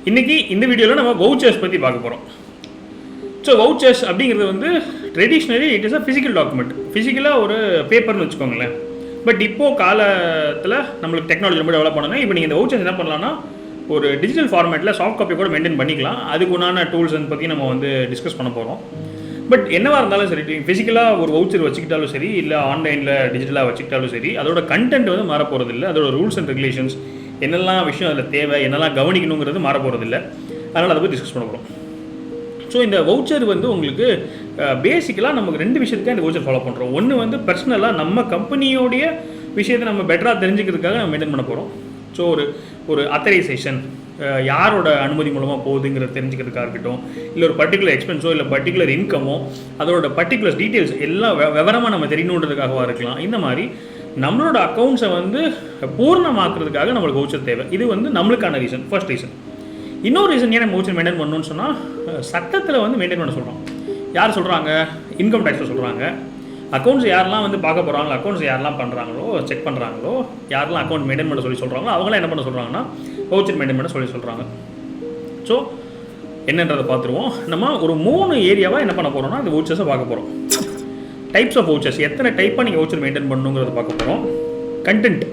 இன்றைக்கி இந்த வீடியோவில் நம்ம வவுச்சர்ஸ் பற்றி பார்க்க போகிறோம். ஸோ வவுச்சர்ஸ் அப்படிங்கிறது வந்து traditionally it is a physical document, ஃபிசிக்கலாக ஒரு பேப்பர்னு வச்சுக்கோங்களேன். பட் இப்போது காலத்தில் நம்மளுக்கு டெக்னாலஜி ரொம்ப டெவலப் பண்ணணும். இப்போ நீங்கள் இந்த வவுச்சர்ஸ் என்ன பண்ணலாம்னா ஒரு டிஜிட்டல் ஃபார்மேட்டில் சாஃப்ட் காப்பி கூட மெயின்டைன் பண்ணிக்கலாம். அதுக்கு உண்டான டூல்ஸ் பற்றி நம்ம வந்து டிஸ்கஸ் பண்ண போகிறோம். பட் என்னவாக இருந்தாலும் சரி, ஃபிசிக்கலாக ஒரு வவுச்சர் வச்சுக்கிட்டாலும் சரி, இல்லை ஆன்லைனில் டிஜிட்டலாக வச்சுக்கிட்டாலும் சரி, அதோட கண்டென்ட் வந்து மாற போகிறது இல்லை. அதோட ரூல்ஸ் அண்ட் ரெகுலேஷன்ஸ் என்னெல்லாம் விஷயம் அதில் தேவை, என்னெல்லாம் கவனிக்கணுங்கிறது மாற போகிறது இல்லை. அதனால் அதை பற்றி டிஸ்கஸ் பண்ண போகிறோம். ஸோ இந்த வவுச்சர் வந்து உங்களுக்கு பேசிக்கலாக நமக்கு ரெண்டு விஷயத்துக்காக இந்த வவுச்சர் ஃபாலோ பண்ணுறோம். ஒன்று வந்து பர்சனலாக நம்ம கம்பெனியோடைய விஷயத்தை நம்ம பெட்டராக தெரிஞ்சுக்கிறதுக்காக நம்ம மெயின்டைன் பண்ண போகிறோம். ஸோ ஒரு அத்தரைசேஷன் யாரோட அனுமதி மூலமாக போகுதுங்கிறத தெரிஞ்சுக்கிறதுக்காக இருக்கட்டும், இல்லை ஒரு பர்டிகுலர் எக்ஸ்பென்ஸோ இல்லை பர்டிகுலர் இன்கமோ அதோட பர்டிகுலர் டீட்டெயில்ஸ் எல்லாம் விவரமாக நம்ம தெரியணுன்றதுக்காகவா இருக்கலாம். இந்த மாதிரி நம்மளோட அக்கௌண்ட்ஸை வந்து பூர்ணமாக்குறதுக்காக நம்மளுக்கு வவுச்சர் தேவை. இது வந்து நம்மளுக்கான ரீசன், ஃபர்ஸ்ட் ரீசன். இன்னொரு ரீசன் ஏன் நம்ம வவுச்சர் மெயின்டைன் பண்ணணும்னு சொன்னால், சட்டத்தில் வந்து மெயின்டைன் பண்ண சொல்கிறோம். யார் சொல்கிறாங்க? இன்கம் டேக்ஸில் சொல்கிறாங்க. அக்கௌண்ட்ஸ் யாரெல்லாம் வந்து பார்க்க போகிறாங்களோ, அக்கௌண்ட்ஸ் யாரெல்லாம் பண்ணுறாங்களோ, செக் பண்ணுறாங்களோ, யாரெல்லாம் அக்கௌண்ட் மெயின்டைன் பண்ண சொல்லி சொல்கிறாங்களோ, அவங்களாம் என்ன பண்ண சொல்கிறாங்கன்னா வவுச்சர் மெயின்டைன் பண்ண சொல்லி சொல்கிறாங்க. ஸோ என்னன்றதை பார்த்துருவோம். நம்ம ஒரு 3 ஏரியாவாக என்ன பண்ண போகிறோம்னா இந்த வவுச்சர்ஸை பார்க்க போகிறோம். டைப்ஸ் ஆஃப் வவுச்சர்ஸ், எத்தனை டைப்பாக நீங்கள் வவுச்சர் மெயின்டைன் பண்ணணுங்கிறத பார்க்க போகிறோம். கண்டென்ட்,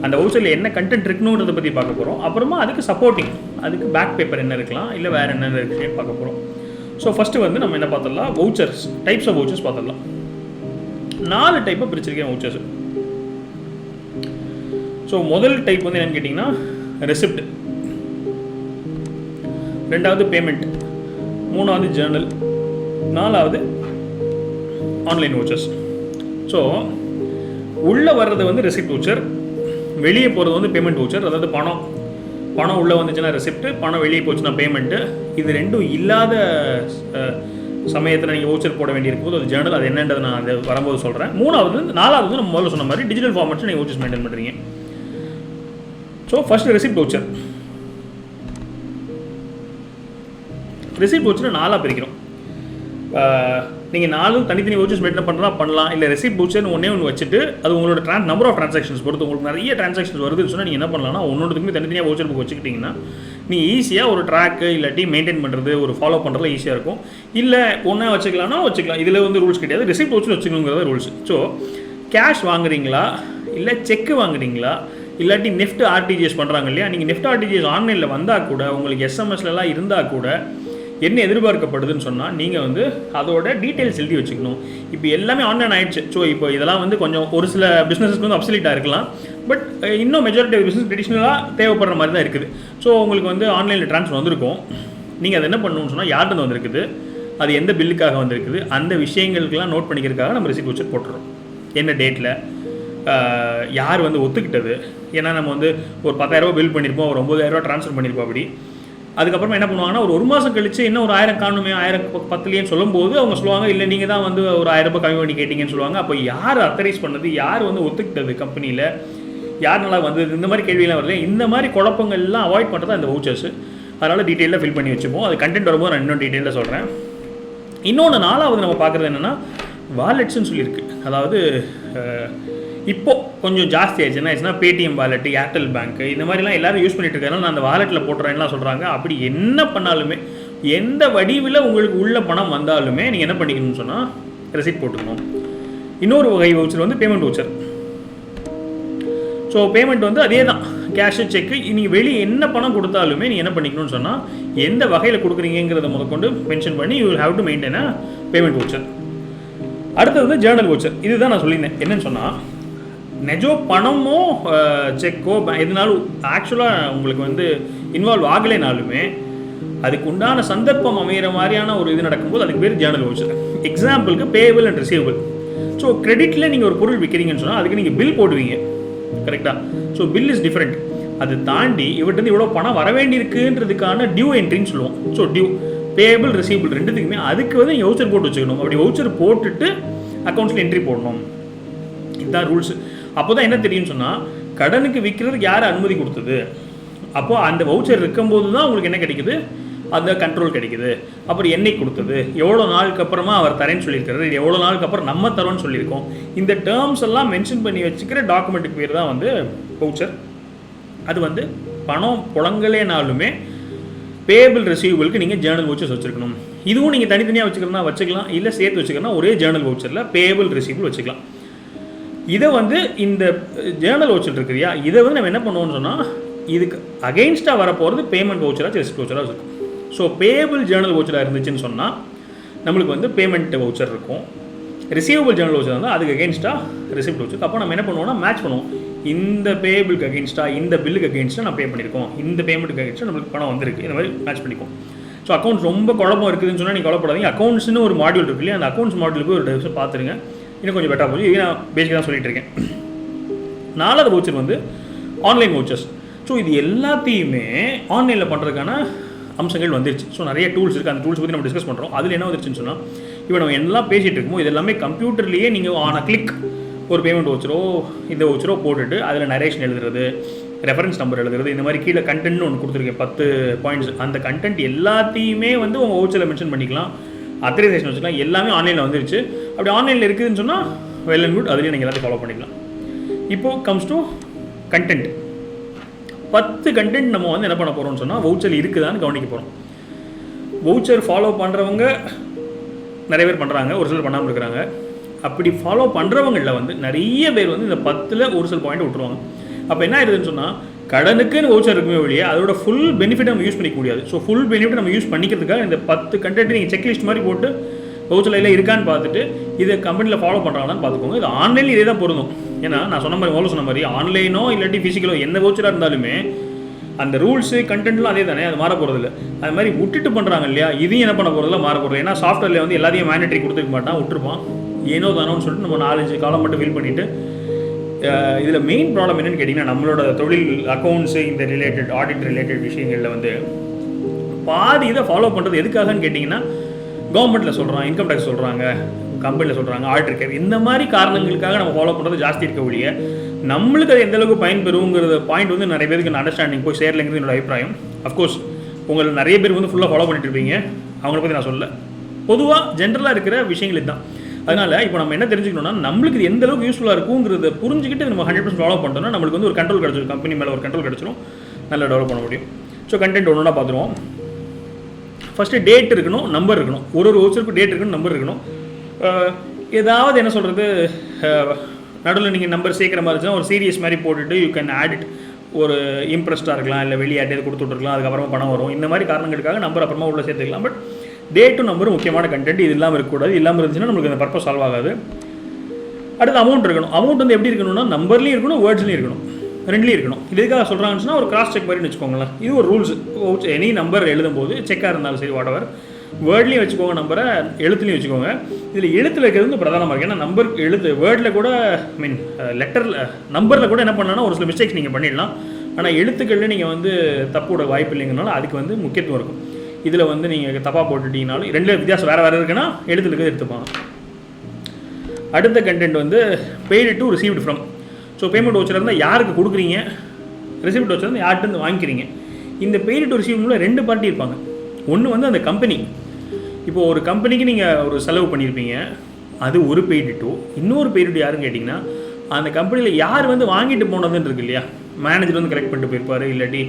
அந்த வவுச்சரில் என்ன கண்டென்ட் இருக்கணுன்றதை பற்றி பார்க்க போகிறோம். அப்புறமா அதுக்கு சப்போர்ட்டிங், அதுக்கு பேக் பேப்பர் என்ன இருக்கலாம், இல்லை வேறு என்ன இருக்குன்னு பார்க்க போகிறோம். ஸோ ஃபஸ்ட்டு வந்து நம்ம என்ன பார்த்துடலாம், வவுச்சர்ஸ், டைப்ஸ் ஆஃப் வவுச்சர்ஸ் பார்த்துடலாம். 4 டைப்பாக பிரிச்சிருக்கேன் வவுச்சர்ஸ். ஸோ முதல் டைப் வந்து என்னென்னு கேட்டிங்கன்னா ரெசிப்ட், ரெண்டாவது பேமெண்ட், மூணாவது ஜேர்னல், நாலாவது ஆன்லைன் வவுச்சர்ஸ். ஸோ உள்ளே வர்றது வந்து ரெசிப்ட் வவுச்சர், வெளியே போகிறது வந்து பேமெண்ட் வவுச்சர். அதாவது பணம் உள்ளே வந்துச்சுன்னா ரெசிப்ட், பணம் வெளியே போச்சுன்னா பேமெண்ட்டு. இது ரெண்டும் இல்லாத சமயத்தில் நீங்கள் வவுச்சர் போட வேண்டியிருக்கும் போது அது ஜேர்னல், அது என்னன்றது நான் அது வரும்போது சொல்கிறேன். நாலாவது வந்து நம்ம முதல்ல சொன்ன மாதிரி டிஜிட்டல் ஃபார்மேட்ஸில் நீங்கள் வவுச்சர்ஸ் மெயின்டைன் பண்ணுறீங்க. So first receipt voucher. Receipt voucher 4 பிரிக்கிறோம். நீங்கள் 4 தனித்தனி வவுச்சர்ஸ் மெயின்டைன் பண்ணலாம். இல்லை ரெசிப்ட் வவுச்சர்னு ஒன்று வச்சுட்டு அது உங்களோட நம்பர் ஆஃப் ட்ரான்சாக்ஷன்ஸ் பொறுத்து, உங்களுக்கு நிறைய ட்ரான்சாக்ஷன்ஸ் வருதுன்னு சொன்னால் நீங்கள் என்ன பண்ணலாம்னா ஒன்னொன்றுக்குமே தனித்தனியாக வவுச்சர் புக் வச்சுக்கிட்டிங்கன்னா நீங்கள் ஈஸியாக ஒரு ட்ராக்கு இல்லாட்டி மெயின்டைன் பண்ணுறது, ஒரு ஃபாலோ பண்ணுறதுல ஈஸியாக இருக்கும். இல்லை ஒன்றா வச்சுக்கலாம்னா வச்சுக்கலாம். இதில் வந்து ரூல்ஸ் கிடையாது, ரெசிப்ட் வவுச்சர் வச்சுக்கணுங்கிறத ரூல்ஸ். ஸோ கேஷ் வாங்குறீங்களா, இல்லை செக்கு வாங்குறீங்களா, இல்லாட்டி நெஃப்ட் ஆர்டிஜிஎஸ் பண்ணுறாங்க இல்லையா, நீங்கள் நெஃப்ட் ஆர்டிஜிஎஸ் ஆன்லைனில் வந்தால் கூட, உங்களுக்கு எஸ்எம்எஸ்லாம் இருந்தால் கூட என்ன எதிர்பார்க்கப்படுதுன்னு சொன்னால் நீங்கள் வந்து அதோட டீட்டெயில்ஸ் எழுதி வச்சுக்கணும். இப்போ எல்லாமே ஆன்லைன் ஆகிடுச்சு. ஸோ இப்போ இதெல்லாம் வந்து கொஞ்சம் ஒரு சில பிஸ்னஸஸ்க்கு வந்து அப்சல்யூட்டாக இருக்கலாம். பட் இன்னும் மெஜாரிட்டி ஆஃப் பிஸ்னஸ் ட்ரெடிஷ்னலாக தேவைப்படுற மாதிரி தான் இருக்குது. ஸோ உங்களுக்கு வந்து ஆன்லைனில் ட்ரான்ஸ்ஃபர் வந்திருக்கும். நீங்கள் அதை என்ன பண்ணணும்னு சொன்னால் யார்கிட்ட வந்திருக்குது, அது எந்த பில்லுக்காக வந்திருக்குது, அந்த விஷயங்களுக்கெல்லாம் நோட் பண்ணிக்கிறதுக்காக நம்ம ரெசிப்ட் வச்சு போட்டுறோம். என்ன டேட்டில் யார் வந்து ஒத்துக்கிட்டது. ஏன்னா நம்ம வந்து ஒரு 10,000 பில் பண்ணியிருப்போம், ஒரு 9,000 ட்ரான்ஸ்ஃபர் பண்ணியிருப்போம். அப்படி அதுக்கப்புறமா என்ன பண்ணுவாங்கன்னா ஒரு மாதம் கழிச்சு இன்னும் ஒரு 1000 காணுமே, 1000 10,000 சொல்லும்போது அவங்க சொல்லுவாங்க, இல்லை நீங்கள் தான் வந்து ஒரு 1000 ரூபாய் கம்மி பண்ணி கேட்டிங்கன்னு சொல்லுவாங்க. அப்போ யார் அத்தரைஸ் பண்ணது, யார் வந்து ஒத்துக்கிட்டது கம்பெனியில், யார் நல்லா வந்தது, இந்த மாதிரி கேள்வியெல்லாம் வரல. இந்த மாதிரி குழப்பங்கள்லாம் அவாய்ட் பண்ணுறது தான் இந்த வவுச்சர்ஸ். அதனால் டீட்டெயிலாக ஃபில் பண்ணி வச்சுப்போம். அது கண்டென்ட் வரும்போது நான் இன்னும் டீட்டெயிலாக சொல்கிறேன். இன்னொன்று 4வது நம்ம பார்க்குறது என்னென்னா வாலெட்ஸ்ன்னு சொல்லியிருக்கு. அதாவது இப்போது கொஞ்சம் ஜாஸ்தி ஆயிடுச்சு. என்ன ஆச்சுன்னா பேடிஎம் வாலெட்டு, ஏர்டெல் பேங்க்கு, இந்த மாதிரிலாம் எல்லோரும் யூஸ் பண்ணிட்டு இருக்காங்க. நான் அந்த வாலெட்டில் போட்டுறேன்லாம் சொல்கிறாங்க. அப்படி என்ன பண்ணாலுமே, எந்த வடிவில் உங்களுக்கு உள்ள பணம் வந்தாலுமே நீங்கள் என்ன பண்ணிக்கணும்னு சொன்னால் ரெசிப்ட் போட்டுக்கணும். இன்னொரு வகை வவுச்சர் வந்து பேமெண்ட் வவுச்சர். ஸோ பேமெண்ட் வந்து அதே தான், கேஷு, செக்கு. நீங்கள் வெளியே என்ன பணம் கொடுத்தாலுமே நீங்கள் என்ன பண்ணிக்கணும்னு சொன்னால் எந்த வகையில் கொடுக்குறீங்கிறத முதற்கொண்டு மென்ஷன் பண்ணி you will have to maintain a payment voucher. அடுத்தது வந்து ஜேர்னல் வவுச்சர். இதுதான் நான் சொல்லியிருந்தேன். என்னன்னு சொன்னால் நெஜோ பணமோ செக்கோ எதுனாலும் ஆக்சுவலாக உங்களுக்கு வந்து இன்வால்வ் ஆகலைனாலுமே அதுக்கு உண்டான சந்தர்ப்பம் அமைகிற மாதிரியான ஒரு இது நடக்கும்போது அதுக்கு பேர் ஜேர்னல் வவுச்சர். எக்ஸாம்பிளுக்கு பேயபிள் அண்ட் ரிசீவபிள். ஸோ கிரெடிட்டில் நீங்கள் ஒரு பொருள் விற்கிறீங்கன்னு சொன்னால் அதுக்கு நீங்கள் பில் போடுவீங்க, கரெக்டாக? So bill is different. அது தாண்டி இவர்கிட்ட இவ்வளோ பணம் வர வேண்டியிருக்குன்றதுக்கான டியூ என்ட்ரின்னு சொல்லுவோம். ஸோ டியூ, பேயபிள், ரிசீவபிள் ரெண்டுத்துக்குமே அதுக்கு வந்து நீங்கள் வவுச்சர் போட்டு வச்சுக்கணும். அப்படி வவுச்சர் போட்டுட்டு அக்கௌண்ட்ஸில் என்ட்ரி போடணும். இதுதான் ரூல்ஸ். அப்போ தான் என்ன தெரியும்னு சொன்னால் கடனுக்கு விற்கிறதுக்கு யார் அனுமதி கொடுத்தது. அப்போது அந்த வவுச்சர் இருக்கும்போது தான் உங்களுக்கு என்ன கிடைக்குது, அந்த கண்ட்ரோல் கிடைக்குது. அப்புறம் என்னைக்கு கொடுத்தது, எவ்வளோ நாளுக்கு அப்புறமா அவர் தரேன்னு சொல்லியிருக்காரு, எவ்வளோ நாளுக்கு அப்புறம் நம்ம தரோன்னு சொல்லியிருக்கோம். இந்த டேர்ம்ஸ் எல்லாம் மென்ஷன் பண்ணி வச்சுக்கிற டாக்குமெண்ட்டுக்கு பேர் தான் வந்து வவுச்சர். அது வந்து பணம் புழங்கலேனாலுமே பேபிள் ரிசீவபிளுக்கு நீங்கள் ஜேர்னல் வவுச்சர்ஸ் வச்சுருக்கணும். இதுவும் நீங்கள் தனித்தனியாக வச்சுக்கிறனா வச்சுக்கலாம், இல்லை சேர்த்து வச்சுக்கிறனா ஒரே ஜேர்னல் வவுச்சரில் பேபிள் ரிசீவபிள் வச்சுக்கலாம். இதை வந்து இந்த ஜேர்னல் வவுச்சர் இருக்கு இல்லையா, இதை வந்து நம்ம என்ன பண்ணுவோம்னு சொன்னால் இதுக்கு அகெயின்ஸ்டாக வரப்போகிறது பேமெண்ட் வவுச்சராக ரெசிப்ட் வவுச்சராக இருக்கும். ஸோ பேபிள் ஜேர்னல் வவுச்சராக இருந்துச்சுன்னு சொன்னால் நம்மளுக்கு வந்து பேமெண்ட் வவுச்சர் இருக்கும். ரிசீவபிள் ஜேர்னல் வவுச்சர் இருந்தால் அதுக்கு அகெயின்ஸ்டாக ரெசிப்ட் வவுச்சர். அப்போ நம்ம என்ன பண்ணுவோம்னா மேட்ச் பண்ணுவோம். இந்த பேபிளுக்கு அகெயின்ஸ்டாக இந்த பில்லுக்கு அகெயின்ஸ்டாக நான் பே பண்ணியிருக்கோம், இந்த பேமெண்ட்டுக்கு அகெயின்ஸ்டாக நம்மளுக்கு பணம் வந்திருக்கு, இந்த மாதிரி மேட்ச் பண்ணிக்கும். ஸோ அக்கௌண்ட்ஸ் ரொம்ப குழப்பம் இருக்குதுன்னு சொன்னால் நீங்கள் குழப்படாதீங்க. அக்கௌண்ட்ஸ்னு ஒரு மாடியூல் இருக்கு இல்லையா, அந்த அக்கௌண்ட்ஸ் மாடியூல் போய் ஒரு டிவிஷன் பார்த்துருங்க, இன்னும் கொஞ்சம் பெட்டராக போச்சு. இது நான் பேசிக்காக தான் சொல்லிட்டு இருக்கேன். 4வது வவுச்சர் வந்து ஆன்லைன் வவுச்சர்ஸ். ஸோ இது எல்லாத்தையுமே ஆன்லைனில் பண்ணுறதுக்கான அம்சங்கள் வந்துருச்சு. ஸோ நிறைய டூல்ஸ் இருக்குது, அந்த டூல்ஸ் பற்றி நம்ம டிஸ்கஸ் பண்ணுறோம். அதில் என்ன வந்துருச்சுன்னு சொன்னால், இப்போ நம்ம எல்லாம் பேசிகிட்டு இருக்கோம், இது எல்லாமே கம்ப்யூட்டர்லேயே நீங்கள் ஆன் அ கிளிக் ஒரு பேமெண்ட் வவுச்சரோ இந்த வவுச்சரோ போட்டுட்டு அதில் நரேஷன் எழுதுறது, ரெஃபரன்ஸ் நம்பர் எழுதுறது, இந்த மாதிரி கீழே கண்டென்ட்னு ஒன்று கொடுத்துருக்கேன் 10 பாயிண்ட்ஸ். அந்த கண்டென்ட் எல்லாத்தையுமே வந்து உங்கள் வவுச்சரில் மென்ஷன் பண்ணிக்கலாம், அத்தரைசேஷன் வச்சுக்கலாம், எல்லாமே ஆன்லைனில் வந்துருச்சு. அப்படி ஆன்லைனில் இருக்குதுன்னு சொன்னால் வெல் அண்ட் குட், அதுலேயும் நீங்கள் எல்லாத்தையும் ஃபாலோ பண்ணிக்கலாம். இப்போது கம்ஸ் டு கண்டென்ட். 10 கண்டென்ட் நம்ம வந்து என்ன பண்ண போகிறோம்னு சொன்னால் வவுச்சர் இருக்குதான்னு கவனிக்க போகிறோம். வவுச்சர் ஃபாலோ பண்ணுறவங்க நிறைய பேர் பண்ணுறாங்க, ஒரு சிலர் பண்ணாமல் இருக்கிறாங்க. அப்படி ஃபாலோ பண்ணுறவங்களில் வந்து நிறைய பேர் வந்து இந்த 10ல் ஒரு சில பாயிண்ட் விட்டுருவாங்க. அப்போ என்ன ஆயிடுதுன்னு சொன்னால் கடனுக்குன்னு வவுச்சர் இருக்குமே வழியே அதோட ஃபுல் பெனிஃபிட் நம்ம யூஸ் பண்ணிக்க முடியாது. ஸோ ஃபுல் பெனிஃபிட் நம்ம யூஸ் பண்ணிக்கிறதுக்காக இந்த 10 கண்டென்ட் நீங்கள் செக்லிஸ்ட் மாதிரி போட்டு வவுச்சரில் எல்லாம் இருக்கான்னு பார்த்துட்டு இதை கம்பெனியில் ஃபாலோ பண்ணுறாங்கன்னு பார்த்துக்கோங்க. இது ஆன்லைனில் இதே தான் பொருந்தும். ஏன்னா நான் சொன்ன மாதிரி சொன்ன மாதிரி ஆன்லைனோ இல்லாட்டி ஃபிசிக்கலோ எந்த வவுச்சராக இருந்தாலுமே அந்த ரூல்ஸு கண்டென்ட்லாம் அதே தானே, அது மாற போகிறதில்ல. அது மாதிரி விட்டுட்டு பண்ணுறாங்க இல்லையா, இதையும் என்ன பண்ண போகிறதில்ல, மாற போகிறது. ஏன்னா சாஃப்ட்வேரில் வந்து எல்லாத்தையும் மேண்டேட்டரி கொடுத்துருக்க மாட்டான், விட்டுருப்பான். ஏனோ தானோன்னு சொல்லிட்டு நம்ம 4-5 காலம் மட்டும் ஃபில் பண்ணிவிட்டு இதில் மெயின் ப்ராப்ளம் என்னென்னு கேட்டிங்கன்னா நம்மளோட தொழில் அக்கௌண்ட்ஸு இந்த ரிலேட்டட் ஆடிட் ரிலேட்டட் விஷயங்களில் வந்து பாதி இதை ஃபாலோ பண்ணுறது எதுக்காகன்னு கேட்டிங்கன்னா கவர்மெண்ட்டில் சொல்கிறாங்க, இன்கம் டேக்ஸ் சொல்கிறாங்க, கம்பெனியில் சொல்கிறாங்க, ஆடிட் கேர், இந்த மாதிரி காரணங்களுக்காக நம்ம ஃபாலோ பண்ணுறது ஜாஸ்தி இருக்க ஒழிய நம்மளுக்கு அது எந்தளவுக்கு பயன்பெறுங்கிற பாயிண்ட் வந்து நிறைய பேருக்கு அண்டர்ஸ்டாண்டிங் போய் சேரலைங்கிறது என்னோட அபிப்பிராயம். அஃப்கோர்ஸ் உங்கள் நிறைய பேர் வந்து ஃபுல்லாக ஃபாலோ பண்ணிட்டு இருப்பீங்க, அவங்கள பற்றி நான் சொல்லலை. பொதுவாக ஜென்ரலாக இருக்கிற விஷயங்கள் இதுதான். அதனால் இப்போ நம்ம என்ன தெரிஞ்சுக்கணும்னா நம்மளுக்கு இது எந்த அளவுக்கு யூஸ்ஃபுல்லாக இருக்குங்கிறத புரிஞ்சுக்கிட்டு நம்ம 100% ஃபாலோ பண்ணுறோம்னா நம்மளுக்கு வந்து ஒரு கண்ட்ரோல் கிடச்சிடும், கம்பெனி மேலே ஒரு கண்ட்ரோல் கிடச்சிடும், நல்லா டெவலப் பண்ண முடியும். ஸோ கண்டென்ட் ஒன்றா பார்த்துருவோம். ஃபஸ்ட்டு டேட் இருக்கணும், நம்பர் இருக்கணும். ஒரு வவுச்சருக்கு டேட் இருக்கணும், நம்பர் இருக்கணும். ஏதாவது என்ன சொல்கிறது நடுவில் நீங்கள் நம்பர் சேர்க்குற மாதிரி இருந்துச்சுன்னா ஒரு சீரியஸ் மாதிரி போட்டுட்டு யூ கேன் ஆட் இட். ஒரு இம்ப்ரெஸ்டாக இருக்கலாம், இல்லை வெளியாட்டே கொடுத்துட்ருக்கலாம், அதுக்கப்புறமா பணம் வரும். இந்த மாதிரி காரணங்களுக்காக நம்பர் அப்புறமா உள்ள சேர்த்துக்கலாம். பட் டேட்டும் நம்பரும் முக்கியமான கண்டென்ட். இது இல்லாமல் இருக்கக்கூடாது. இல்லாமல் இருந்துச்சுன்னா நம்மளுக்கு அந்த பர்பஸ் சால்வ் ஆகாது. அடுத்து அமௌண்ட் இருக்கணும். அமௌண்ட் வந்து எப்படி இருக்கணும்னா நம்பர்லேயும் இருக்கணும், வேர்ட்ஸ்லையும் இருக்கணும், ரெண்டுலேயும் இருக்கணும். இது எதுக்காக சொல்கிறாங்கன்னு சொன்னால் ஒரு கிராஸ் செக் மாதிரி வச்சுக்கோங்களேன். இது ஒரு ரூல்ஸ். எனி நம்பர் எழுதும்போது செக்காக இருந்தாலும் சரி வாட் வேர்ட்லேயும் வச்சுக்கோங்க, நம்பரை எழுத்துலையும் வச்சுக்கோங்க. இதில் எழுத்தில் இருக்கிறது வந்து பிரதானமாக இருக்குது. ஏன்னா நம்பர் எழுத்து வேர்டில் கூட லெட்டரில் நம்பரில் கூட என்ன பண்ணலாம்னா ஒரு சில மிஸ்டேக்ஸ் நீங்கள் பண்ணிடலாம். ஆனால் எழுத்துக்களில் நீங்கள் வந்து தப்போட வாய்ப்பு இல்லைங்கனால அதுக்கு வந்து முக்கியத்துவம் இருக்கும். இதில் வந்து நீங்கள் தப்பாக போட்டுட்டீங்கனாலும் ரெண்டு வித்தியாசம் வேறு இருக்குன்னா எழுத்துல இருக்கிறது எடுத்துப்பாங்க. அடுத்த கண்டென்ட் வந்து paid to received from. So payment voucher இருந்தால் யாருக்கு கொடுக்குறீங்க, ரிசீவ்ட் வவுச்சர் இருந்தால் யார்கிட்ட வாங்கிக்கிறீங்க. இந்த பெய்டு டு ரிசீவ்டில் 2 பார்ட்டி இருப்பாங்க. ஒன்று வந்து அந்த கம்பெனி. இப்போது ஒரு கம்பெனிக்கு நீங்கள் ஒரு செலவு பண்ணியிருப்பீங்க, அது ஒரு பெய்டு டு. இன்னொரு பெய்டு டு யாருன்னு கேட்டிங்கன்னா அந்த கம்பெனியில் யார் வந்து வாங்கிட்டு போனதுன்னு இருக்கு இல்லையா, மேனேஜர் வந்து கலெக்ட் பண்ணிட்டு போயிருப்பார், இல்லாட்டி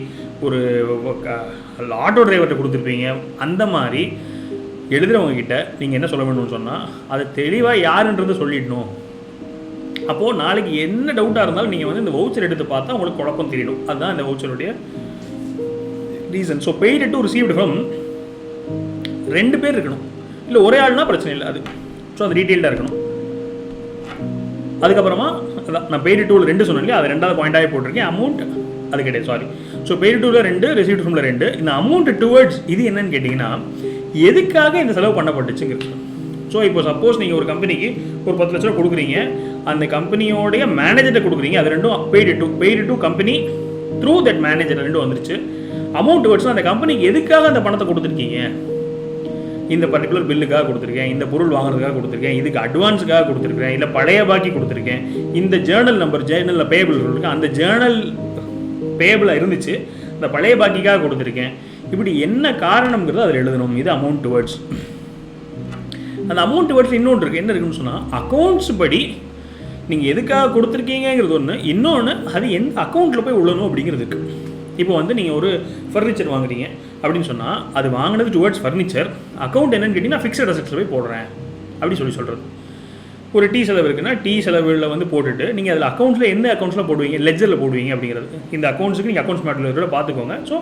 ஒரு ஆட்டோ டிரைவர்கிட்ட கொடுத்துருப்பீங்க. அந்த மாதிரி எழுதுகிறவங்கக்கிட்ட நீங்கள் என்ன சொல்ல வேணும்னு சொன்னால் அது தெளிவாக யாருன்றதை சொல்லிடணும். அப்போது நாளைக்கு என்ன டவுட்டாக இருந்தாலும் நீங்கள் வந்து இந்த வவுச்சர் எடுத்து பார்த்தா உங்களுக்கு குழப்பம் தெரியணும். அதுதான் இந்த வவுச்சருடைய reason. So paid to received from 2 பேர் இருக்கணும், இல்லை ஒரே ஆள்னா பிரச்சனை இல்லை அது. ஸோ அது டீட்டெயில்டாக இருக்கணும். அதுக்கப்புறமா அதான் நான் பெய்டு டூவில் 2 சொன்னேன் இல்லையா, அது 2வது பாயிண்டாகவே போட்டிருக்கேன். அமௌண்ட் அது கிடையாது, சாரி. ஸோ பெய்டு டூவில் 2, ரிசீவ்டு ஃப்ரம்ல 2. இந்த அமௌண்ட் டுவர்ட்ஸ் இது என்னன்னு கேட்டிங்கன்னா எதுக்காக இந்த செலவு பண்ணப்பட்டுச்சுங்கிறது. ஸோ இப்போ சப்போஸ் நீங்கள் ஒரு கம்பெனிக்கு ஒரு 10 லட்ச ரூபா கொடுக்குறீங்க, அந்த கம்பெனியோடைய மேனேஜர்கிட்ட கொடுக்குறீங்க, அது 2ம் paid to company through that manager 2 வந்துருச்சு. அமௌண்ட் டுவர்ட்ஸ் அந்த கம்பெனிக்கு எதுக்காக அந்த பணத்தை கொடுத்துருக்கீங்க, இந்த பர்டிகுலர் பில்லுக்காக கொடுத்துருக்கேன், இந்த பொருள் வாங்குறதுக்காக கொடுத்துருக்கேன், இதுக்கு அட்வான்ஸுக்காக கொடுத்துருக்கேன், இல்லை பழைய பாக்கி கொடுத்துருக்கேன், இந்த ஜேர்னல் நம்பர் ஜேர்னலில் பேபிள் இருக்கு, அந்த ஜேர்னல் பேபிளாக இருந்துச்சு, இந்த பழைய பாக்கிக்காக கொடுத்துருக்கேன், இப்படி என்ன காரணம்ங்கிறது அதில் எழுதணும். இது அமௌண்ட் டுவர்ட்ஸ். அந்த அமௌண்ட் டுவர்ட்ஸ் இன்னொன்று இருக்குது. என்ன இருக்குன்னு சொன்னால், அக்கௌண்ட்ஸ் படி நீங்கள் எதுக்காக கொடுத்துருக்கீங்கிறது ஒன்று, இன்னொன்று அது எந்த அக்கௌண்ட்டில் போய் உள்ளணும் அப்படிங்கிறது இருக்குது. இப்போ வந்து நீங்கள் ஒரு ஃபர்னிச்சர் வாங்குறீங்க அப்படின்னு சொன்னால், அது வாங்கினது டுவர்ட்ஸ் ஃபர்னிச்சர், அக்கௌண்ட் என்னன்னு கேட்டிங்கன்னா ஃபிக்ஸட் அசெட்ஸில் போய் போடுறேன் அப்படின்னு சொல்கிறது. ஒரு டீ செலவு இருக்குன்னா டீ செலவில் வந்து போட்டுட்டு நீங்கள் அதில் அக்கௌண்ட்ஸில் எந்த அக்கௌண்ட்ஸில் போடுவீங்க, லெஜரில் போடுவீங்க அப்படிங்கிறது. இந்த அக்கௌண்ட்ஸுக்கு நீங்கள் அக்கௌண்ட்ஸ் மேட்டரில் பார்த்துக்கோங்க. ஸோ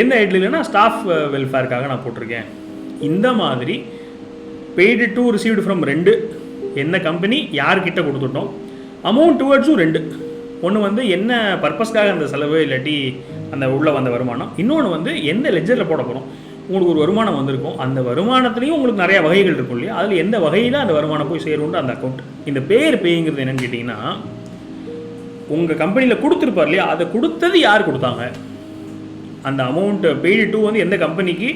எந்த ஹெட்ல இல்லைன்னா ஸ்டாஃப் வெல்ஃபேருக்காக நான் போட்டிருக்கேன். இந்த மாதிரி பெய்டு டு ரிசீவ்டு ஃப்ரம் 2, என்ன கம்பெனி யார்கிட்ட கொடுத்துட்டோம், அமௌண்ட் டுவர்ட்ஸும் 2. ஒன்று வந்து என்ன பர்பஸ்க்காக அந்த செலவு இல்லாட்டி அந்த உள்ளே வந்த வருமானம், இன்னொன்று வந்து எந்த லெஜரில் போட போகிறோம். உங்களுக்கு ஒரு வருமானம் வந்திருக்கும், அந்த வருமானத்துலேயும் உங்களுக்கு நிறையா வகைகள் இருக்கும் இல்லையா, அதில் எந்த வகையில் அந்த வருமானம் போய் சேரும்ன்ற அந்த அக்கௌண்ட். இந்த பேங்கிறது என்னென்னு கேட்டிங்கன்னா, உங்கள் கம்பெனியில் கொடுத்துருப்பார் இல்லையா, அதை கொடுத்தது யார் கொடுத்தாங்க, அந்த அமௌண்ட் பெய்டு டு வந்து எந்த கம்பெனிக்கு,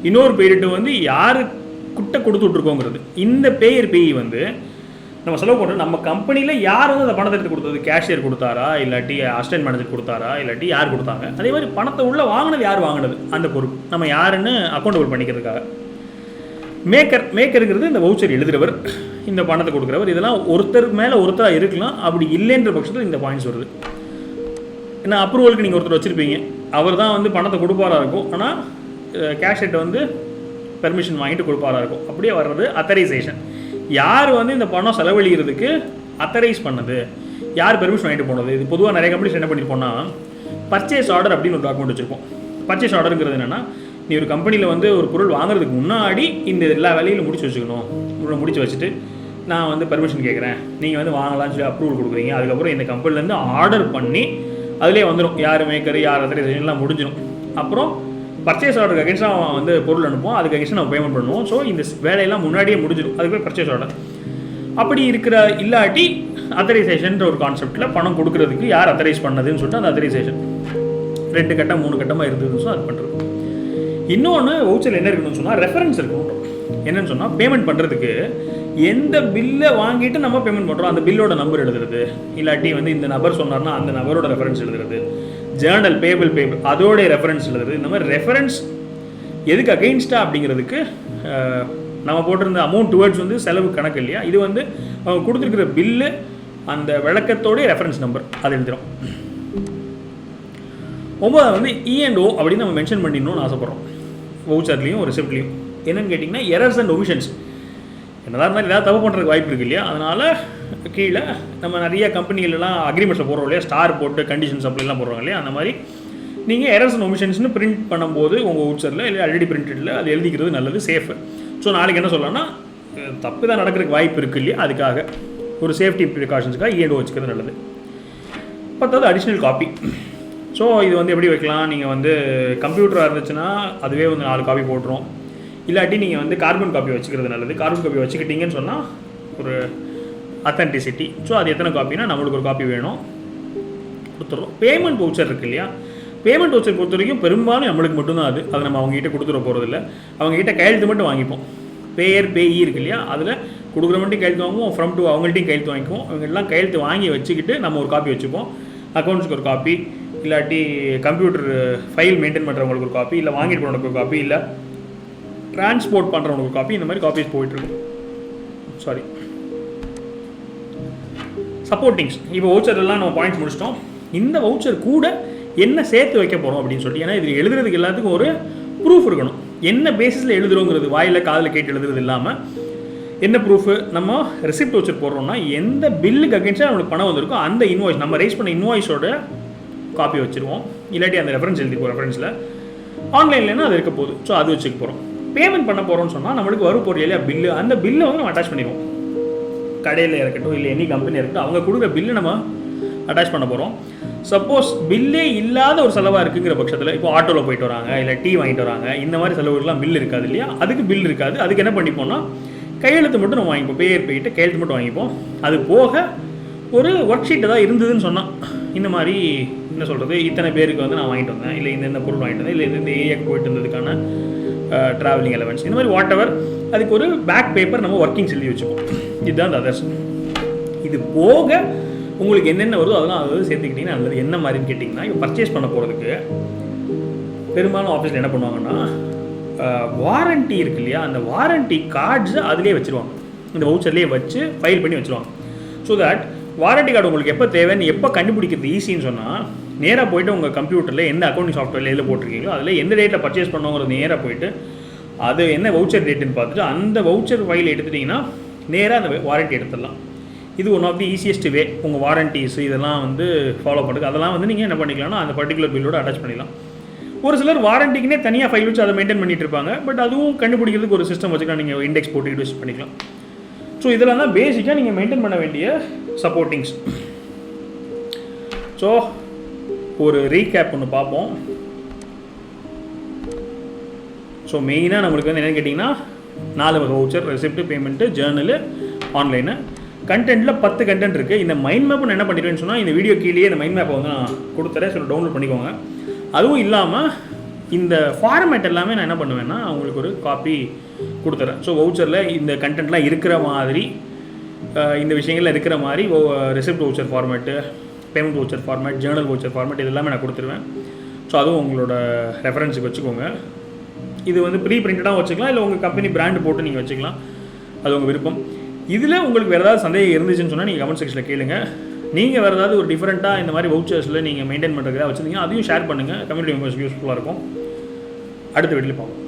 இன்னொரு பெய்டு டு வந்து யாருக்கிட்ட கொடுத்துட்ருக்கோங்கிறது. இந்த பேய் வந்து நம்ம செலவு பண்ணுறோம், நம்ம கம்பெனியில் யார் வந்து அந்த பணத்தை எடுத்து கொடுத்தது, கேஷியர் கொடுத்தாரா இல்லாட்டி அசிஸ்டன்ட் மேனேஜர் கொடுத்தாரா இல்லாட்டி யார் கொடுத்தாங்க, அதே மாதிரி பணத்தை உள்ளே வாங்கினது யார் வாங்கினது, அந்த பொறுப்பு நம்ம யாருன்னு அக்கௌண்டபிள் பண்ணிக்கிறதுக்காக. மேக்கருங்கிறது இந்த வவுச்சர் எழுதுகிறவர், இந்த பணத்தை கொடுக்குறவர். இதெல்லாம் ஒருத்தர் மேலே ஒருத்தராக இருக்கலாம். அப்படி இல்லைன்ற பட்சத்தில் இந்த பாயிண்ட்ஸ் வருது. ஏன்னா அப்ரூவலுக்கு நீங்கள் ஒருத்தர் வச்சுருப்பீங்க, அவர் தான் வந்து பணத்தை கொடுப்பாரா இருக்கும், ஆனால் கேஷியர்கிட்ட வந்து பெர்மிஷன் வாங்கிட்டு கொடுப்பாரா இருக்கும். அப்படியே வர்றது அத்தரைசேஷன். யார் வந்து இந்த பணம் செலவழிக்கிறதுக்கு அத்தரைஸ் பண்ணது, யார் பெர்மிஷன் வாங்கிட்டு போனது. இது பொதுவாக நிறைய கம்பெனிஸ் என்ன பண்ணியிருப்போம்னா, பர்ச்சேஸ் ஆர்டர் அப்படின்னு ஒரு டாக்குமெண்ட் வச்சுருப்போம். பர்ச்சேஸ் ஆர்டருங்கிறது என்னென்னா, நீ ஒரு கம்பெனியில் வந்து ஒரு பொருள் வாங்குறதுக்கு முன்னாடி இந்த எல்லா வேலையிலும் முடிச்சு வச்சுக்கணும். முடிச்சு வச்சுட்டு நான் வந்து பெர்மிஷன் கேட்குறேன், நீங்கள் வந்து வாங்கலாம்னு சொல்லி அப்ரூவல் கொடுக்குறீங்க. அதுக்கப்புறம் இந்த கம்பெனிலேருந்து ஆர்டர் பண்ணி அதிலே வந்துடும் யார் மேக்கர் யார் அத்தரைசேஷன்லாம் முடிஞ்சிடும். அப்புறம் பர்ச்சேஸ் ஆர்டருக்கு அகேன்ஸ்டாக வந்து பொருள் அனுப்புவோம், அதுக்கு அகேன்ஸ்டாக நம்ம பேமெண்ட் பண்ணுவோம். ஸோ இந்த வேலையெல்லாம் முன்னாடியே முடிஞ்சிடும். அதுக்கு பர்ச்சேஸ் ஆர்டர். அப்படி இருக்கிற இல்லாட்டி அத்தரைசேஷன்ற ஒரு கான்செப்டில் பணம் கொடுக்குறதுக்கு யார் அத்தரைஸ் பண்ணதுன்னு சொல்லிட்டு அந்த அத்தரைசேஷன் 2 கட்டம் 3 கட்டமாக இருந்ததுன்னு சொன்னால் அது பண்ணுறது. இன்னொன்று வவுச்சரில் என்ன இருக்குன்னு சொன்னால் ரெஃபரன்ஸ் இருக்கணும். என்னென்னு சொன்னால், பேமெண்ட் பண்ணுறதுக்கு எந்த பில்லை வாங்கிட்டு நம்ம பேமெண்ட் பண்ணுறோம் அந்த பில்லோட நம்பர் எழுதுறது, இல்லாட்டி வந்து இந்த நபர் சொன்னார்னா அந்த நபரோட ரெஃபரன்ஸ் எழுதுறது, ஜேர்னல் பேபிள் அதோடைய ரெஃபரன்ஸ் எழுதுறது. இந்த மாதிரி ரெஃபரன்ஸ் எதுக்கு அகெயின்ஸ்டாக அப்படிங்கிறதுக்கு நம்ம போட்டிருந்த அமௌண்ட் டுவர்ட்ஸ் வந்து செலவு கணக்கு இல்லையா, இது வந்து அவங்க கொடுத்துருக்கிற பில்லு அந்த விளக்கத்தோடைய ரெஃபரன்ஸ் நம்பர் அது எழுதுகிறோம். 9 வந்து E&O அப்படின்னு நம்ம மென்ஷன் பண்ணிடணும்னு ஆசைப்பட்றோம் வவுச்சர்லேயும் ரிசிப்ட்லேயும். என்னென்னு கேட்டிங்கன்னா, எரர்ஸ் அண்ட் ஒமிஷன்ஸ். என்னதான் இருந்தாலும் ஏதாவது தப்பு பண்ணுறதுக்கு வாய்ப்பு இருக்குது இல்லையா, அதனால் கீழே நம்ம நிறைய கம்பெனிகளெலாம் அக்ரிமெண்ட்ஸில் போடுறோம் இல்லையா, ஸ்டார் போட்டு கண்டிஷன்ஸ் அப்படிலாம் போடுறாங்க இல்லையா, அந்த மாதிரி நீங்கள் எரர்ஸ் அண்ட் ஒமிஷன்ஸ்னு பிரிண்ட் பண்ணும்போது உங்கள் வவுச்சரில் இல்லை ஆல்ரெடி பிரிண்டடில் அது எழுதிக்கிறது நல்லது, சேஃபு. ஸோ நாளைக்கு என்ன சொல்லலாம்னா, தப்பு தான் நடக்கிறதுக்கு வாய்ப்பு இருக்குது இல்லையா, அதுக்காக ஒரு சேஃப்டி ப்ரிகாஷன்ஸுக்காக E&O வச்சுக்கிறது நல்லது. 10வது அடிஷ்னல் காப்பி. ஸோ இது வந்து எப்படி வைக்கலாம், நீங்கள் வந்து கம்ப்யூட்டராக இருந்துச்சுன்னா அதுவே வந்து 4 காப்பி போட்டுரும். இல்லாட்டி நீங்கள் வந்து கார்பன் காப்பி வச்சுக்கிறது நல்லது. கார்பன் காப்பி வச்சுக்கிட்டீங்கன்னு சொன்னால் ஒரு அத்தன்டிசிட்டி. ஸோ அது எத்தனை காப்பினா நம்மளுக்கு ஒரு காப்பி வேணும், கொடுத்துட்றோம். பேமெண்ட் வவுச்சர் இருக்குது இல்லையா, பேமெண்ட் வவுச்சர் பொறுத்த வரைக்கும் பெரும்பாலும் நம்மளுக்கு மட்டும்தான் அது நம்ம அவங்ககிட்ட கொடுத்துட போகிறதில்ல. அவங்ககிட்ட கையெழுத்து மட்டும் வாங்கிப்போம். பேயி இருக்கு இல்லையா, அதில் கொடுக்குற மட்டும் கையெழுத்து வாங்குவோம், ஃப்ரம் டு அவங்கள்ட்டையும் கையெழுத்து வாங்கிக்குவோம். அவங்கெல்லாம் கையெழுத்து வாங்கி வச்சுக்கிட்டு நம்ம ஒரு காப்பி வச்சுப்போம். அக்கௌண்ட்ஸுக்கு ஒரு காப்பி, இல்லாட்டி கம்ப்யூட்டர் ஃபைல் மெயின்டைன் பண்ணுறவங்களுக்கு ஒரு காப்பி, இல்லை வாங்கிட்டு போனவங்களுக்கு ஒரு காப்பி, இல்லை ட்ரான்ஸ்போர்ட் பண்ணுறவங்களுக்கு ஒரு காப்பி. இந்த மாதிரி காப்பீஸ் போயிட்டுருக்கும். சப்போர்ட்டிங்ஸ். இப்போ வவுச்சர்லாம் நம்ம பாயிண்ட்ஸ் முடிச்சிட்டோம். இந்த வவுச்சர் கூட என்ன சேர்த்து வைக்க போகிறோம் அப்படின்னு சொல்லிட்டு, ஏன்னா இது எழுதுறதுக்கு எல்லாத்துக்கும் ஒரு ப்ரூஃப் இருக்கணும். என்ன பேசிஸில் எழுதுறோங்கிறது வாயில் காதில் கேட்டு எழுதுறது இல்லாமல் என்ன ப்ரூஃபு, நம்ம ரெசிப்ட் வவுச்சர் போடுறோம்னா எந்த பில்லுக்கு அகேன்ஸ்டாக நம்மளுக்கு பணம் வந்திருக்கோ அந்த இன்வாய்ஸ், நம்ம ரைஸ் பண்ண இன்வாய்ஸோட காப்பி வச்சுருவோம். இல்லாட்டி அந்த ரெஃபரன்ஸ் எழுதிப்போம். ரெஃபரன்ஸில் ஆன்லைன்லன்னா அது இருக்க போகுது. ஸோ அது வச்சுக்க போகிறோம். பேமெண்ட் பண்ண போகிறோம்னு சொன்னால் நம்மளுக்கு வரும் போகிற இல்லையா பில்லு, அந்த பில்லை வந்து நம்ம அட்டாச் பண்ணிடுவோம். கடையில் இருக்கட்டும் இல்லை எனி கம்பெனி இருக்கட்டும், அவங்க கொடுக்குற பில்லு நம்ம அட்டாச் பண்ண போகிறோம். சப்போஸ் பில்லே இல்லாத ஒரு செலவாக இருக்குங்கிற பட்சத்தில், இப்போ ஆட்டோவில் போயிட்டு வராங்க, இல்லை டீ வாங்கிட்டு வராங்க, இந்த மாதிரி செலவுகள்லாம் பில் இருக்காது இல்லையா, அதுக்கு பில் இருக்காது. அதுக்கு என்ன பண்ணிப்போம்னா கையெழுத்து மட்டும் நம்ம வாங்கிப்போம். போயிட்டு கையெழுத்து மட்டும் வாங்கிப்போம். அது போக ஒரு ஒர்க் ஷீட் ஏதாவது இருந்ததுன்னு சொன்னால், இந்த மாதிரி என்ன சொல்கிறது, இத்தனை பேருக்கு வந்து நான் வாங்கிட்டு வந்தேன், இல்லை இந்த பொருள் வாங்கிட்டு வந்தேன், இல்லை இந்த ஏரியாவுக்கு போயிட்டு இருந்ததுக்கான ட்ராவலிங் எலவன்ஸ், இந்த மாதிரி வாட் எவர், அதுக்கு ஒரு பேக் பேப்பர் நம்ம ஒர்க்கிங் எழுதி வச்சுப்போம். இதுதான் அந்த அதர்ஸ். இது போக உங்களுக்கு என்னென்ன வருதோ அதெல்லாம் அதாவது சேர்த்துக்கிட்டிங்கன்னா நல்லது. என்ன மாதிரின்னு கேட்டிங்கன்னா, இப்போ பர்ச்சேஸ் பண்ண போகிறதுக்கு பெரும்பாலும் ஆஃபீஸில் என்ன பண்ணுவாங்கன்னா வாரண்ட்டி இருக்கு இல்லையா, அந்த வாரண்ட்டி கார்ட்ஸை அதிலே வச்சுருவாங்க, இந்த வவுச்சர்லேயே வச்சு ஃபைல் பண்ணி வச்சுருவாங்க. ஸோ தட் வாரண்ட்டி கார்டு உங்களுக்கு எப்போ தேவைன்னு எப்போ கண்டுபிடிக்கிறது ஈஸின்னு சொன்னால், நேராக போய்ட்டு உங்கள் கம்ப்யூட்டரில் எந்த அக்கௌண்டிங் சாஃப்ட்வேரில் எதில் போட்டிருக்கீங்களோ அதில் எந்த டேட்டில் பர்ச்சேஸ் பண்ணுவோங்கிறது நேராக போய்ட்டு அது என்ன வவுச்சர் டேட்டுன்னு பார்த்துட்டு அந்த வவுச்சர் ஃபைல் எடுத்துட்டிங்கன்னா நேராக அந்த வாரண்ட்டி எடுத்துடலாம். இது one of the easiest way உங்கள் வாரண்டிஸ் இதெல்லாம் வந்து ஃபாலோ பண்ணுறது. அதெல்லாம் வந்து நீங்கள் என்ன பண்ணிக்கலாம்னா அந்த பர்டிகுலர் பில்லோட அட்டாச் பண்ணிடலாம். ஒரு சிலர் வாரண்டிக்குனே தனியாக ஃபைல் வச்சு அதை மெயின்டைன் பண்ணிட்டு இருப்பாங்க. பட் அதுவும் கண்டுபிடிக்கிறதுக்கு ஒரு சிஸ்டம் வச்சுக்கலாம், நீங்கள் இண்டெக்ஸ் போட்டு யூஸ் பண்ணிக்கலாம். ஸோ இதெல்லாம் தான் பேசிக்காக நீங்கள் மெயின்டைன் பண்ண வேண்டிய சப்போர்ட்டிங்ஸ். ஸோ ஒரு ரீகேப் ஒன்று பார்ப்போம். ஸோ மெயினாக நம்மளுக்கு வந்து என்னென்னு கேட்டிங்கன்னா 4 voucher, receipt, payment, journal, online. கண்டென்ட்டில் 10 கண்டென்ட் இருக்குது. இந்த மைண்ட் மேப் நான் என்ன பண்ணிடுவேன்னு சொன்னால் இந்த வீடியோ கீழே இந்த மைண்ட் மேப்பை வந்து நான் கொடுத்துறேன். ஸோ டவுன்லோட் பண்ணிக்கோங்க. அதுவும் இல்லாமல் இந்த ஃபார்மேட் எல்லாமே நான் என்ன பண்ணுவேன்னா உங்களுக்கு ஒரு காப்பி கொடுத்துறேன். ஸோ வவுச்சரில் இந்த கண்டென்ட்லாம் இருக்கிற மாதிரி, இந்த விஷயங்கள்லாம் இருக்கிற மாதிரி receipt voucher format, payment voucher format, Journal voucher format இது எல்லாமே நான் கொடுத்துருவேன். ஸோ அதுவும் உங்களோட ரெஃபரன்ஸுக்கு வச்சுக்கோங்க. இது வந்து ப்ரீ பிரிண்டடாக வச்சுக்கலாம், இல்லை உங்கள் கம்பெனி பிராண்டு போட்டு நீங்கள் வச்சுக்கலாம், அது உங்கள் விருப்பம். இதில் உங்களுக்கு வேறு ஏதாவது சந்தேகம் இருந்துச்சுன்னு சொன்னால் நீங்கள் கமெண்ட் செக்ஷனில் கேளுங்க. நீங்கள் வேறு ஏதாவது ஒரு டிஃப்ரெண்ட்டாக இந்த மாதிரி வவுச்சர்ஸில் நீங்கள் மெயின்டைன் பண்ணுறதுக்காக வச்சுருந்தீங்க, அதையும் ஷேர் பண்ணுங்கள். கம்யூனிட்டி மெம்பர்ஸ்க்கு யூஸ்ஃபுல்லாக இருக்கும். அடுத்த வீடியோவில் பார்ப்போம்.